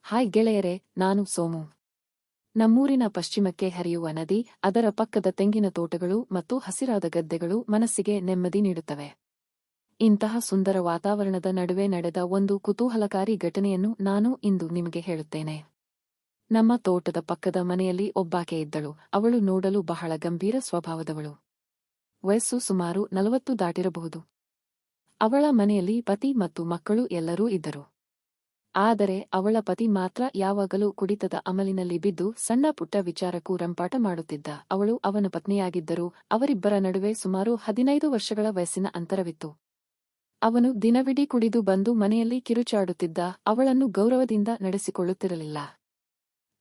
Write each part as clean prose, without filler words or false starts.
Hi ಗೆಳೆಯರೇ, ನಾನು ಸೋಮು. ನಮ್ಮೂರಿನ ಪಶ್ಚಿಮಕ್ಕೆ ಹರಿಯುವ ನದಿ, ಅದರ ಪಕ್ಕದ ತೆಂಗಿನ ತೋಟಗಳು ಮತ್ತು ಹಸಿರಾದ ಗದ್ದೆಗಳು ಮನಸ್ಸಿಗೆ ನೆಮ್ಮದಿ ನೀಡುತ್ತವೆ. ಇಂತಹ ಸುಂದರ ವಾತಾವರಣದ ನಡುವೆ ನಡೆದ ಒಂದು ಕುತೂಹಲಕಾರಿ ಘಟನೆಯನ್ನು ನಾನು ಇಂದು ನಿಮಗೆ ಹೇಳುತ್ತೇನೆ. ನಮ್ಮ ತೋಟದ ಪಕ್ಕದ ಮನೆಯಲ್ಲಿ ಒಬ್ಬಾಕೆ ಇದ್ದಳು. ಅವಳು ನೋಡಲು ಬಹಳ ಗಂಭೀರ ಸ್ವಭಾವದವಳು. ವಯಸ್ಸು ಸುಮಾರು 40 ದಾಟಿರಬಹುದು. ಅವಳ ಮನೆಯಲ್ಲಿ ಪತಿ ಮತ್ತು ಮಕ್ಕಳು ಎಲ್ಲರೂ ಇದ್ದರು. ಆದರೆ ಅವಳ ಪತಿ ಮಾತ್ರ ಯಾವಾಗಲೂ ಕುಡಿತದ ಅಮಲಿನಲ್ಲಿ ಬಿದ್ದು ಸಣ್ಣ ಪುಟ್ಟ ವಿಚಾರಕ್ಕೂ ರಂಪಾಟ ಮಾಡುತ್ತಿದ್ದ. ಅವಳು ಅವನ ಪತ್ನಿಯಾಗಿದ್ದರೂ ಅವರಿಬ್ಬರ ನಡುವೆ ಸುಮಾರು 15 ವರ್ಷಗಳ ವಯಸ್ಸಿನ ಅಂತರವಿತ್ತು. ಅವನು ದಿನವಿಡೀ ಕುಡಿದು ಬಂದು ಮನೆಯಲ್ಲಿ ಕಿರುಚಾಡುತ್ತಿದ್ದ. ಅವಳನ್ನು ಗೌರವದಿಂದ ನಡೆಸಿಕೊಳ್ಳುತ್ತಿರಲಿಲ್ಲ.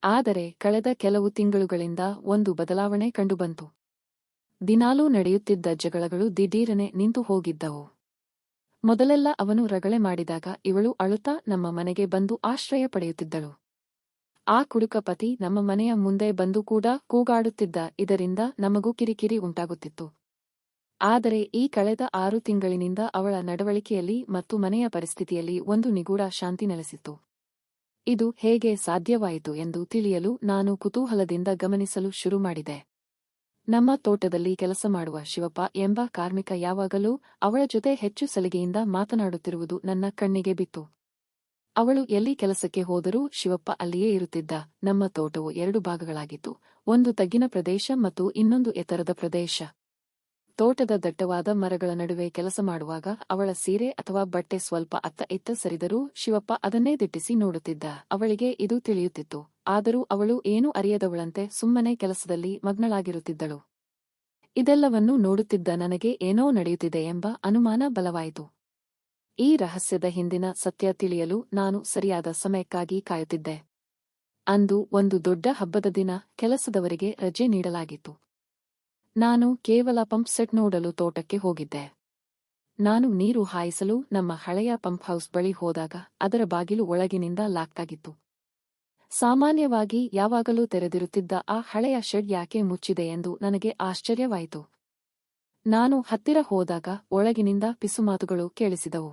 ಆದರೆ ಕಳೆದ ಕೆಲವು ತಿಂಗಳುಗಳಿಂದ ಒಂದು ಬದಲಾವಣೆ ಕಂಡುಬಂತು. ದಿನಾಲೂ ನಡೆಯುತ್ತಿದ್ದ ಜಗಳಗಳು ದಿಢೀರನೆ ನಿಂತು ಹೋಗಿದ್ದವು. ಮೊದಲೆಲ್ಲ ಅವನು ರಗಳೆ ಮಾಡಿದಾಗ ಇವಳು ಅಳುತ್ತಾ ನಮ್ಮ ಮನೆಗೆ ಬಂದು ಆಶ್ರಯ ಪಡೆಯುತ್ತಿದ್ದಳು. ಆ ಕುಡುಕ ಪತಿ ನಮ್ಮ ಮನೆಯ ಮುಂದೆ ಬಂದು ಕೂಡ ಕೂಗಾಡುತ್ತಿದ್ದ. ಇದರಿಂದ ನಮಗೂ ಕಿರಿಕಿರಿ ಉಂಟಾಗುತ್ತಿತ್ತು. ಆದರೆ ಈ ಕಳೆದ 6 ತಿಂಗಳಿನಿಂದ ಅವಳ ನಡವಳಿಕೆಯಲ್ಲಿ ಮತ್ತು ಮನೆಯ ಪರಿಸ್ಥಿತಿಯಲ್ಲಿ ಒಂದು ನಿಗೂಢ ಶಾಂತಿ ನೆಲೆಸಿತ್ತು. ಇದು ಹೇಗೆ ಸಾಧ್ಯವಾಯಿತು ಎಂದು ತಿಳಿಯಲು ನಾನು ಕುತೂಹಲದಿಂದ ಗಮನಿಸಲು ಶುರು ಮಾಡಿದೆ. ನಮ್ಮ ತೋಟದಲ್ಲಿ ಕೆಲಸ ಮಾಡುವ ಶಿವಪ್ಪ ಎಂಬ ಕಾರ್ಮಿಕ ಯಾವಾಗಲೂ ಅವಳ ಜೊತೆ ಹೆಚ್ಚು ಸಲಿಗೆಯಿಂದ ಮಾತನಾಡುತ್ತಿರುವುದು ನನ್ನ ಕಣ್ಣಿಗೆ ಬಿತ್ತು. ಅವಳು ಎಲ್ಲಿ ಕೆಲಸಕ್ಕೆ ಹೋದರೂ ಶಿವಪ್ಪ ಅಲ್ಲಿಯೇ ಇರುತ್ತಿದ್ದ. ನಮ್ಮ ತೋಟವು 2 ಭಾಗಗಳಾಗಿತ್ತು, ಒಂದು ತಗ್ಗಿನ ಪ್ರದೇಶ ಮತ್ತು ಇನ್ನೊಂದು ಎತ್ತರದ ಪ್ರದೇಶ. ತೋಟದ ದಟ್ಟವಾದ ಮರಗಳ ನಡುವೆ ಕೆಲಸ ಮಾಡುವಾಗ ಅವಳ ಸೀರೆ ಅಥವಾ ಬಟ್ಟೆ ಸ್ವಲ್ಪ ಅತ್ತ ಇತ್ತ ಸರಿದರೂ ಶಿವಪ್ಪ ಅದನ್ನೇ ದಿಟ್ಟಿಸಿ ನೋಡುತ್ತಿದ್ದ. ಅವಳಿಗೆ ಇದು ತಿಳಿಯುತ್ತಿತ್ತು. ಆದರೂ ಅವಳು ಏನೂ ಅರಿಯದವಳಂತೆ ಸುಮ್ಮನೆ ಕೆಲಸದಲ್ಲಿ ಮಗ್ನಳಾಗಿರುತ್ತಿದ್ದಳು. ಇದೆಲ್ಲವನ್ನೂ ನೋಡುತ್ತಿದ್ದ ನನಗೆ ಏನೋ ನಡೆಯುತ್ತಿದೆ ಎಂಬ ಅನುಮಾನ ಬಲವಾಯಿತು. ಈ ರಹಸ್ಯದ ಹಿಂದಿನ ಸತ್ಯ ತಿಳಿಯಲು ನಾನು ಸರಿಯಾದ ಸಮಯಕ್ಕಾಗಿ ಕಾಯುತ್ತಿದ್ದೆ. ಅಂದು ಒಂದು ದೊಡ್ಡ ಹಬ್ಬದ ದಿನ. ಕೆಲಸದವರಿಗೆ ರಜೆ ನೀಡಲಾಗಿತ್ತು. ನಾನು ಕೇವಲ ಪಂಪ್ ಸೆಟ್ ನೋಡಲು ತೋಟಕ್ಕೆ ಹೋಗಿದ್ದೆ. ನಾನು ನೀರು ಹಾಯಿಸಲು ನಮ್ಮ ಹಳೆಯ ಪಂಪ್ ಹೌಸ್ ಬಳಿ ಹೋದಾಗ ಅದರ ಬಾಗಿಲು ಒಳಗಿನಿಂದ ಲಾಕ್ ಆಗಿತ್ತು. ಸಾಮಾನ್ಯವಾಗಿ ಯಾವಾಗಲೂ ತೆರೆದಿರುತ್ತಿದ್ದ ಆ ಹಳೆಯ ಶೆಡ್ ಯಾಕೆ ಮುಚ್ಚಿದೆ ಎಂದು ನನಗೆ ಆಶ್ಚರ್ಯವಾಯಿತು. ನಾನು ಹತ್ತಿರ ಹೋದಾಗ ಒಳಗಿನಿಂದ ಪಿಸುಮಾತುಗಳು ಕೇಳಿಸಿದವು.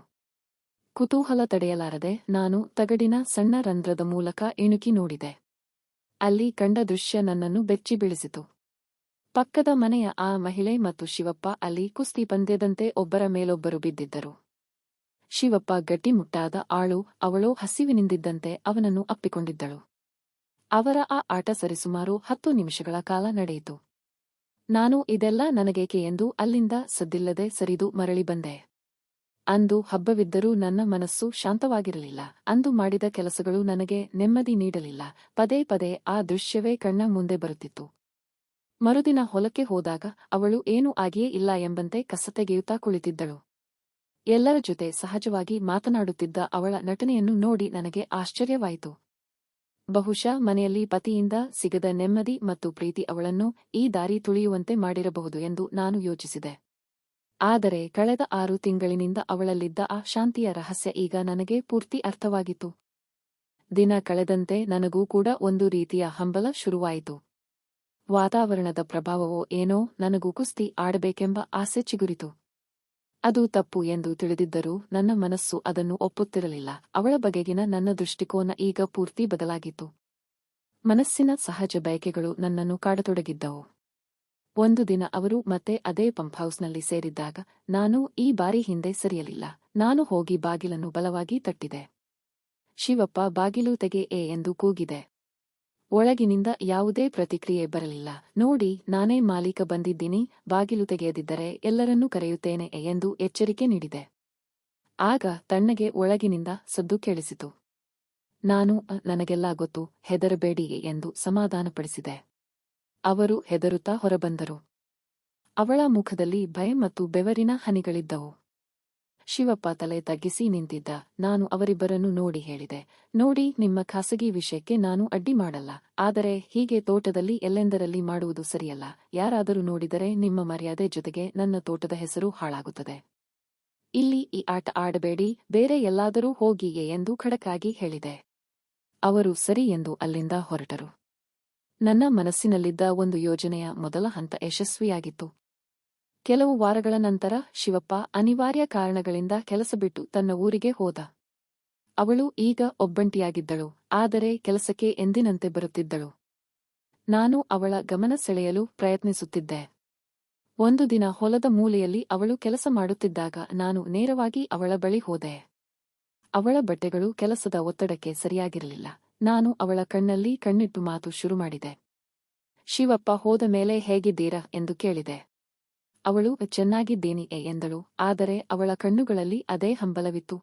ಕುತೂಹಲ ತಡೆಯಲಾರದೆ ನಾನು ತಗಡಿನ ಸಣ್ಣ ರಂಧ್ರದ ಮೂಲಕ ಇಣುಕಿ ನೋಡಿದೆ. ಅಲ್ಲಿ ಕಂಡ ದೃಶ್ಯ ನನ್ನನ್ನು ಬೆಚ್ಚಿ ಬೀಳಿಸಿತು. ಪಕ್ಕದ ಮನೆಯ ಆ ಮಹಿಳೆ ಮತ್ತು ಶಿವಪ್ಪ ಅಲ್ಲಿ ಕುಸ್ತಿ ಪಂದ್ಯದಂತೆ ಒಬ್ಬರ ಮೇಲೊಬ್ಬರು ಬಿದ್ದಿದ್ದರು. ಶಿವಪ್ಪ ಗಟ್ಟಿಮುಟ್ಟಾದ ಆಳು. ಅವಳು ಹಸಿವಿನಿಂದಿದ್ದಂತೆ ಅವನನ್ನು ಅಪ್ಪಿಕೊಂಡಿದ್ದಳು. ಅವರ ಆ ಆಟ ಸರಿಸುಮಾರು 10 ನಿಮಿಷಗಳ ಕಾಲ ನಡೆಯಿತು. ನಾನು ಇದೆಲ್ಲ ನನಗೇಕೆ ಎಂದು ಅಲ್ಲಿಂದ ಸದ್ದಿಲ್ಲದೆ ಸರಿದು ಮರಳಿ ಬಂದೆ. ಅಂದು ಹಬ್ಬವಿದ್ದರೂ ನನ್ನ ಮನಸ್ಸು ಶಾಂತವಾಗಿರಲಿಲ್ಲ. ಅಂದು ಮಾಡಿದ ಕೆಲಸಗಳು ನನಗೆ ನೆಮ್ಮದಿ ನೀಡಲಿಲ್ಲ. ಪದೇ ಪದೇ ಆ ದೃಶ್ಯವೇ ಕಣ್ಣ ಮುಂದೆ ಬರುತ್ತಿತ್ತು. ಮರುದಿನ ಹೊಲಕ್ಕೆ ಹೋದಾಗ ಅವಳು ಏನೂ ಆಗಿಯೇ ಇಲ್ಲ ಎಂಬಂತೆ ಕಸ ತೆಗೆಯುತ್ತಾ ಕುಳಿತಿದ್ದಳು. ಎಲ್ಲರ ಜೊತೆ ಸಹಜವಾಗಿ ಮಾತನಾಡುತ್ತಿದ್ದ ಅವಳ ನಟನೆಯನ್ನು ನೋಡಿ ನನಗೆ ಆಶ್ಚರ್ಯವಾಯಿತು. ಬಹುಶಃ ಮನೆಯಲ್ಲಿ ಪತಿಯಿಂದ ಸಿಗದ ನೆಮ್ಮದಿ ಮತ್ತು ಪ್ರೀತಿ ಅವಳನ್ನು ಈ ದಾರಿ ತುಳಿಯುವಂತೆ ಮಾಡಿರಬಹುದು ಎಂದು ನಾನು ಯೋಚಿಸಿದೆ. ಆದರೆ ಕಳೆದ 6 ತಿಂಗಳಿನಿಂದ ಅವಳಲ್ಲಿದ್ದ ಆ ಶಾಂತಿಯ ರಹಸ್ಯ ಈಗ ನನಗೆ ಪೂರ್ತಿ ಅರ್ಥವಾಗಿತ್ತು. ದಿನ ಕಳೆದಂತೆ ನನಗೂ ಕೂಡ ಒಂದು ರೀತಿಯ ಹಂಬಲ ಶುರುವಾಯಿತು. ವಾತಾವರಣದ ಪ್ರಭಾವವೋ ಏನೋ, ನನಗೂ ಕುಸ್ತಿ ಆಡಬೇಕೆಂಬ ಆಸೆ ಚಿಗುರಿತು. ಅದು ತಪ್ಪು ಎಂದು ತಿಳಿದಿದ್ದರೂ ನನ್ನ ಮನಸ್ಸು ಅದನ್ನು ಒಪ್ಪುತ್ತಿರಲಿಲ್ಲ. ಅವಳ ಬಗೆಗಿನ ನನ್ನ ದೃಷ್ಟಿಕೋನ ಈಗ ಪೂರ್ತಿ ಬದಲಾಗಿತ್ತು. ಮನಸ್ಸಿನ ಸಹಜ ಬಯಕೆಗಳು ನನ್ನನ್ನು ಕಾಡತೊಡಗಿದ್ದವು. ಒಂದು ದಿನ ಅವರು ಮತ್ತೆ ಅದೇ ಪಂಪ್ ಹೌಸ್ನಲ್ಲಿ ಸೇರಿದ್ದಾಗ ನಾನು ಈ ಬಾರಿ ಹಿಂದೆ ಸರಿಯಲಿಲ್ಲ. ನಾನು ಹೋಗಿ ಬಾಗಿಲನ್ನು ಬಲವಾಗಿ ತಟ್ಟಿದೆ. ಶಿವಪ್ಪ, ಬಾಗಿಲು ತೆಗೆ ಎಂದು ಕೂಗಿದೆ. ಒಳಗಿನಿಂದ ಯಾವುದೇ ಪ್ರತಿಕ್ರಿಯೆ ಬರಲಿಲ್ಲ. ನೋಡಿ, ನಾನೇ ಮಾಲೀಕ ಬಂದಿದ್ದೀನಿ. ಬಾಗಿಲು ತೆಗೆಯದಿದ್ದರೆ ಎಲ್ಲರನ್ನೂ ಕರೆಯುತ್ತೇನೆ ಎಂದು ಎಚ್ಚರಿಕೆ ನೀಡಿದೆ. ಆಗ ತಣ್ಣಗೆ ಒಳಗಿನಿಂದ ಸದ್ದು ಕೇಳಿಸಿತು. ನಾನು ನನಗೆಲ್ಲ ಗೊತ್ತು, ಹೆದರಬೇಡಿ ಎಂದು ಸಮಾಧಾನಪಡಿಸಿದೆ. ಅವರು ಹೆದರುತ್ತಾ ಹೊರಬಂದರು. ಅವಳ ಮುಖದಲ್ಲಿ ಭಯ ಮತ್ತು ಬೆವರಿನ ಹನಿಗಳಿದ್ದವು. ಶಿವಪ್ಪ ತಲೆ ತಗ್ಗಿಸಿ ನಿಂತಿದ್ದ. ನಾನು ಅವರಿಬ್ಬರನ್ನು ನೋಡಿ ಹೇಳಿದೆ, ನೋಡಿ, ನಿಮ್ಮ ಖಾಸಗಿ ವಿಷಯಕ್ಕೆ ನಾನು ಅಡ್ಡಿ ಮಾಡಲ್ಲ. ಆದರೆ ಹೀಗೆ ತೋಟದಲ್ಲಿ ಎಲ್ಲೆಂದರಲ್ಲಿ ಮಾಡುವುದು ಸರಿಯಲ್ಲ. ಯಾರಾದರೂ ನೋಡಿದರೆ ನಿಮ್ಮ ಮರ್ಯಾದೆ ಜೊತೆಗೆ ನನ್ನ ತೋಟದ ಹೆಸರು ಹಾಳಾಗುತ್ತದೆ. ಇಲ್ಲಿ ಈ ಆಟ ಆಡಬೇಡಿ, ಬೇರೆ ಎಲ್ಲಾದರೂ ಹೋಗಿಯೇ ಎಂದು ಖಡಕ್ಕಾಗಿ ಹೇಳಿದೆ. ಅವರು ಸರಿ ಎಂದು ಅಲ್ಲಿಂದ ಹೊರಟರು. ನನ್ನ ಮನಸ್ಸಿನಲ್ಲಿದ್ದ ಒಂದು ಯೋಜನೆಯ ಮೊದಲ ಹಂತ ಯಶಸ್ವಿಯಾಗಿತ್ತು. ಕೆಲವು ವಾರಗಳ ನಂತರ ಶಿವಪ್ಪ ಅನಿವಾರ್ಯ ಕಾರಣಗಳಿಂದ ಕೆಲಸ ಬಿಟ್ಟು ತನ್ನ ಊರಿಗೆ ಹೋದ. ಅವಳು ಈಗ ಒಬ್ಬಂಟಿಯಾಗಿದ್ದಳು, ಆದರೆ ಕೆಲಸಕ್ಕೆ ಎಂದಿನಂತೆ ಬರುತ್ತಿದ್ದಳು. ನಾನು ಅವಳ ಗಮನ ಸೆಳೆಯಲು ಪ್ರಯತ್ನಿಸುತ್ತಿದ್ದೆ. ಒಂದು ದಿನ ಹೊಲದ ಮೂಲೆಯಲ್ಲಿ ಅವಳು ಕೆಲಸ ಮಾಡುತ್ತಿದ್ದಾಗ ನಾನು ನೇರವಾಗಿ ಅವಳ ಬಳಿ ಹೋದೆ. ಅವಳ ಬಟ್ಟೆಗಳು ಕೆಲಸದ ಒತ್ತಡಕ್ಕೆ ಸರಿಯಾಗಿರಲಿಲ್ಲ. ನಾನು ಅವಳ ಕಣ್ಣಲ್ಲಿ ಕಣ್ಣಿಟ್ಟು ಮಾತು ಶುರು ಮಾಡಿದೆ. ಶಿವಪ್ಪ ಹೋದ ಮೇಲೆ ಹೇಗಿದ್ದೀರಾ ಎಂದು ಕೇಳಿದೆ. ಅವಳು ಚೆನ್ನಾಗಿದ್ದೀನಿ ಎಂದಳು, ಆದರೆ ಅವಳ ಕಣ್ಣುಗಳಲ್ಲಿ ಅದೇ ಹಂಬಲವಿತ್ತು.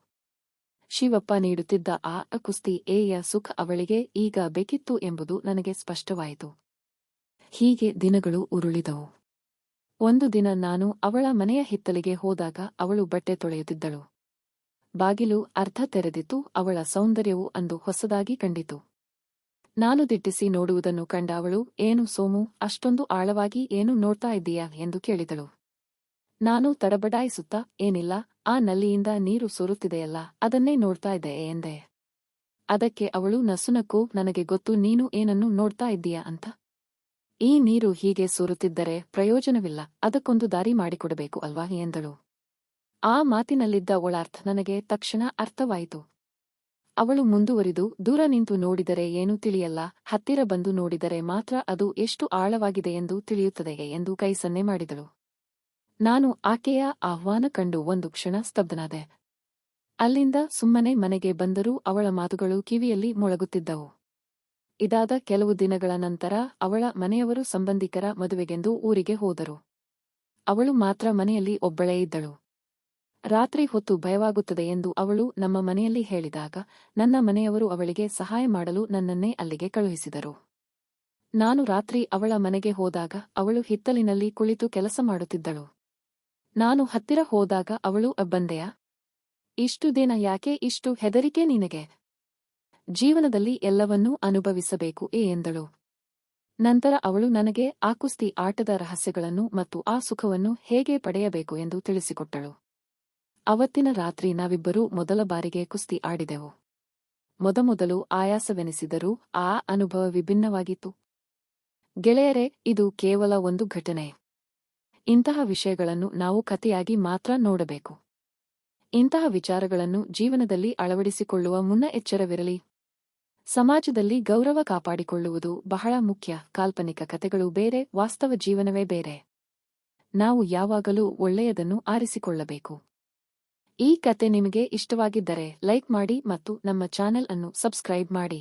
ಶಿವಪ್ಪ ನೀಡುತ್ತಿದ್ದ ಆ ಕುಸ್ತಿ ಯ ಸುಖ ಅವಳಿಗೆ ಈಗ ಬೇಕಿತ್ತು ಎಂಬುದು ನನಗೆ ಸ್ಪಷ್ಟವಾಯಿತು. ಹೀಗೆ ದಿನಗಳು ಉರುಳಿದವು. ಒಂದು ದಿನ ನಾನು ಅವಳ ಮನೆಯ ಹಿತ್ತಲಿಗೆ ಹೋದಾಗ ಅವಳು ಬಟ್ಟೆ ತೊಳೆಯುತ್ತಿದ್ದಳು. ಬಾಗಿಲು ಅರ್ಧ ತೆರೆದಿತ್ತು. ಅವಳ ಸೌಂದರ್ಯವು ಅಂದು ಹೊಸದಾಗಿ ಕಂಡಿತು. ನಾನು ದಿಟ್ಟಿಸಿ ನೋಡುವುದನ್ನು ಕಂಡ ಅವಳು, ಏನು ಸೋಮು, ಅಷ್ಟೊಂದು ಆಳವಾಗಿ ಏನು ನೋಡ್ತಾ ಇದ್ದೀಯಾ ಎಂದು ಕೇಳಿದಳು. ನಾನು ತಡಬಡಾಯಿಸುತ್ತಾ, ಏನಿಲ್ಲ, ಆ ನಲ್ಲಿಯಿಂದ ನೀರು ಸೋರುತ್ತಿದೆಯಲ್ಲ, ಅದನ್ನೇ ನೋಡ್ತಾ ಇದ್ದೆ ಎಂದೆ. ಅದಕ್ಕೆ ಅವಳು ನಸುನಕ್ಕೂ, ನನಗೆ ಗೊತ್ತು ನೀನು ಏನನ್ನು ನೋಡ್ತಾ ಇದ್ದೀಯಾ ಅಂತ. ಈ ನೀರು ಹೀಗೆ ಸೋರುತ್ತಿದ್ದರೆ ಪ್ರಯೋಜನವಿಲ್ಲ, ಅದಕ್ಕೊಂದು ದಾರಿ ಮಾಡಿಕೊಡಬೇಕು ಅಲ್ವಾ ಎಂದಳು. ಆ ಮಾತಿನಲ್ಲಿದ್ದ ಒಳಾರ್ಥ ನನಗೆ ತಕ್ಷಣ ಅರ್ಥವಾಯಿತು. ಅವಳು ಮುಂದುವರಿದು, ದೂರ ನಿಂತು ನೋಡಿದರೆ ಏನೂ ತಿಳಿಯಲ್ಲ, ಹತ್ತಿರ ಬಂದು ನೋಡಿದರೆ ಮಾತ್ರ ಅದು ಎಷ್ಟು ಆಳವಾಗಿದೆ ಎಂದು ತಿಳಿಯುತ್ತದೆ ಎಂದು ಕೈ ಸನ್ನೆ ಮಾಡಿದಳು. ನಾನು ಆಕೆಯ ಆಹ್ವಾನ ಕಂಡು ಒಂದು ಕ್ಷಣ ಸ್ತಬ್ಧನಾದೆ. ಅಲ್ಲಿಂದ ಸುಮ್ಮನೆ ಮನೆಗೆ ಬಂದರೂ ಅವಳ ಮಾತುಗಳು ಕಿವಿಯಲ್ಲಿ ಮೊಳಗುತ್ತಿದ್ದವು. ಇದಾದ ಕೆಲವು ದಿನಗಳ ನಂತರ ಅವಳ ಮನೆಯವರು ಸಂಬಂಧಿಕರ ಮದುವೆಗೆಂದು ಊರಿಗೆ ಹೋದರು. ಅವಳು ಮಾತ್ರ ಮನೆಯಲ್ಲಿ ಒಬ್ಬಳೇ ಇದ್ದಳು. ರಾತ್ರಿ ಹೊತ್ತು ಭಯವಾಗುತ್ತದೆ ಎಂದು ಅವಳು ನಮ್ಮ ಮನೆಯಲ್ಲಿ ಹೇಳಿದಾಗ ನನ್ನ ಮನೆಯವರು ಅವಳಿಗೆ ಸಹಾಯ ಮಾಡಲು ನನ್ನನ್ನೇ ಅಲ್ಲಿಗೆ ಕಳುಹಿಸಿದರು. ನಾನು ರಾತ್ರಿ ಅವಳ ಮನೆಗೆ ಹೋದಾಗ ಅವಳು ಹಿತ್ತಲಿನಲ್ಲಿ ಕುಳಿತು ಕೆಲಸ ಮಾಡುತ್ತಿದ್ದಳು. ನಾನು ಹತ್ತಿರ ಹೋದಾಗ ಅವಳು, ಬಂದೆಯಾ? ಇಷ್ಟು ದಿನ ಯಾಕೆ ಇಷ್ಟು ಹೆದರಿಕೆ ನಿನಗೆ? ಜೀವನದಲ್ಲಿ ಎಲ್ಲವನ್ನೂ ಅನುಭವಿಸಬೇಕು ಎಂದಳು. ನಂತರ ಅವಳು ನನಗೆ ಆ ಕುಸ್ತಿ ಆಟದ ರಹಸ್ಯಗಳನ್ನು ಮತ್ತು ಆ ಸುಖವನ್ನು ಹೇಗೆ ಪಡೆಯಬೇಕು ಎಂದು ತಿಳಿಸಿಕೊಟ್ಟಳು. ಅವತ್ತಿನ ರಾತ್ರಿ ನಾವಿಬ್ಬರೂ ಮೊದಲ ಬಾರಿಗೆ ಕುಸ್ತಿ ಆಡಿದೆವು. ಮೊದಮೊದಲು ಆಯಾಸವೆನಿಸಿದರೂ ಆ ಅನುಭವ ವಿಭಿನ್ನವಾಗಿತ್ತು. ಗೆಳೆಯರೇ, ಇದು ಕೇವಲ ಒಂದು ಘಟನೆ. ಇಂತಹ ವಿಷಯಗಳನ್ನು ನಾವು ಕಥೆಯಾಗಿ ಮಾತ್ರ ನೋಡಬೇಕು. ಇಂತಹ ವಿಚಾರಗಳನ್ನು ಜೀವನದಲ್ಲಿ ಅಳವಡಿಸಿಕೊಳ್ಳುವ ಮುನ್ನ ಎಚ್ಚರವಿರಲಿ. ಸಮಾಜದಲ್ಲಿ ಗೌರವ ಕಾಪಾಡಿಕೊಳ್ಳುವುದು ಬಹಳ ಮುಖ್ಯ. ಕಾಲ್ಪನಿಕ ಕಥೆಗಳು ಬೇರೆ, ವಾಸ್ತವ ಜೀವನವೇ ಬೇರೆ. ನಾವು ಯಾವಾಗಲೂ ಒಳ್ಳೆಯದನ್ನು ಆರಿಸಿಕೊಳ್ಳಬೇಕು. ಈ ಕತೆ ನಿಮಗೆ ಇಷ್ಟವಾಗಿದ್ದರೆ ಲೈಕ್ ಮಾಡಿ ಮತ್ತು ನಮ್ಮ ಚಾನೆಲ್ ಅನ್ನು ಸಬ್ಸ್ಕ್ರೈಬ್ ಮಾಡಿ.